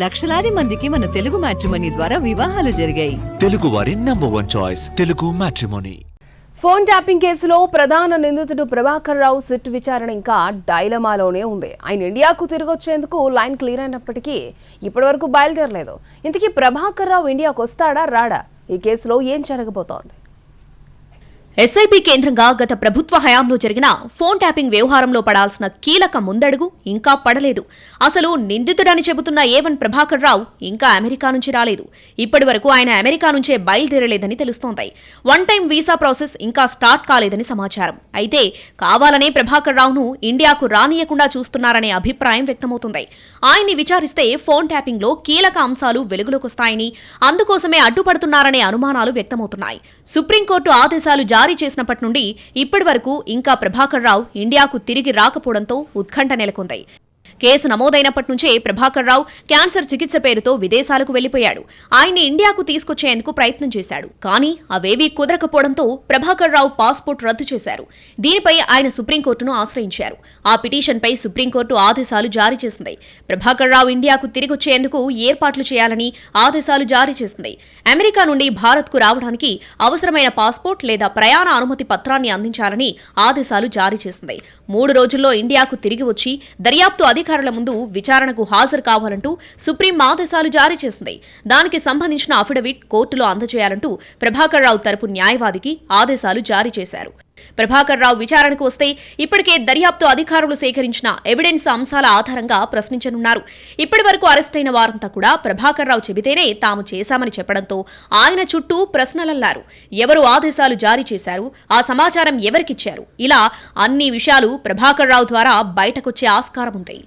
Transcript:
లక్షలాది మందికి మన తెలుగు మ్యాట్రిమోనీ ద్వారా వివాహాలు జరిగాయి. తెలుగు వారి number 1 choice Telugu matrimony. Phone tapping కేసులో ప్రధాన నిందితుడు ప్రభాకర్ రావు సిట్ విచారణ ఇంకా డైలమాలోనే ఉంది. ఆయన ఇండియాకు తిరిగొచ్చేందుకు లైన్ క్లియర్ అయినప్పటికీ ఇప్పటివరకు బయలుదేరలేదు. ఇంతకీ ప్రభాకర్ రావు ఇండియాకు వస్తాడా రాడా? ఈ కేసులో ఏం జరగబోతోంది? ఎస్ఐబీ కేంద్రంగా గత ప్రభుత్వ హయాంలో జరిగిన ఫోన్ ట్యాపింగ్ వ్యవహారంలో పడాల్సిన కీలక ముందడుగు ఇంకా పడలేదు. అసలు నిందితుడని చెబుతున్న A1 ప్రభాకర్ రావు ఇంకా అమెరికా నుంచి రాలేదు. ఇప్పటి వరకు ఆయన అమెరికా నుంచే బయలుదేరలేదని తెలుస్తోంది. వన్ టైం వీసా ప్రాసెస్ ఇంకా స్టార్ట్ కాలేదని సమాచారం. అయితే కావాలనే ప్రభాకర్ రావును ఇండియాకు రానియకుండా చూస్తున్నారనే అభిప్రాయం వ్యక్తమవుతుంది. ఆయన్ని విచారిస్తే ఫోన్ ట్యాపింగ్ లో కీలక అంశాలు వెలుగులోకొస్తాయని, అందుకోసమే అడ్డుపడుతున్నారనే అనుమానాలు వ్యక్తమవుతున్నాయి. సుప్రీంకోర్టు ఆదేశాలు జారీ చేసినప్పటి నుండి ఇప్పటి వరకు ఇంకా ప్రభాకర్ రావు ఇండియాకు తిరిగి రాకపోవడంతో ఉత్కంఠ నెలకొంది. కేసు నమోదైనప్పటి నుంచే ప్రభాకర్ రావు క్యాన్సర్ చికిత్స పేరుతో విదేశాలకు వెళ్లిపోయాడు. ఆయన్ని ఇండియాకు తీసుకొచ్చేందుకు ప్రయత్నం చేశాడు. కానీ అవేవీ కుదరకపోవడంతో ప్రభాకర్ రావు పాస్పోర్ట్ రద్దు చేశారు. దీనిపై ఆయన సుప్రీంకోర్టును ఆశ్రయించారు. ఆ పిటిషన్పై సుప్రీంకోర్టు ఆదేశాలు జారీ చేసింది. ప్రభాకర్ రావు ఇండియాకు తిరిగొచ్చేందుకు ఏర్పాట్లు చేయాలని ఆదేశాలు జారీ చేసింది. అమెరికా నుండి భారత్కు రావడానికి అవసరమైన పాస్పోర్ట్ లేదా ప్రయాణ అనుమతి పత్రాన్ని అందించాలని ఆదేశాలు జారీ చేసింది. 3 రోజుల్లో ఇండియాకు తిరిగి వచ్చి దర్యాప్తు అధికారుల ముందు విచారణకు హాజరు కావాలంటూ సుప్రీం ఆదేశాలు జారీ చేసింది. దానికి సంబంధించిన అఫిడవిట్ కోర్టులో అందజేయాలంటూ ప్రభాకర్ రావు తరపు న్యాయవాదికి ఆదేశాలు జారీ చేశారు. ప్రభాకర్ రావు విచారణకు వస్తే ఇప్పటికే దర్యాప్తు అధికారులు సేకరించిన ఎవిడెన్స్ అంశాల ఆధారంగా ప్రశ్నించనున్నారు. ఇప్పటి వరకు అరెస్టైన వారంతా కూడా ప్రభాకర్ రావు చెబితేనే తాము చేశామని చెప్పడంతో ఆయన చుట్టూ ప్రశ్నలల్లారు. ఎవరు ఆదేశాలు జారీ చేశారు, ఆ సమాచారం ఎవరికిచ్చారు, ఇలా అన్ని విషయాలు ప్రభాకర్ రావు ద్వారా బయటకొచ్చే ఆస్కారం ఉంది.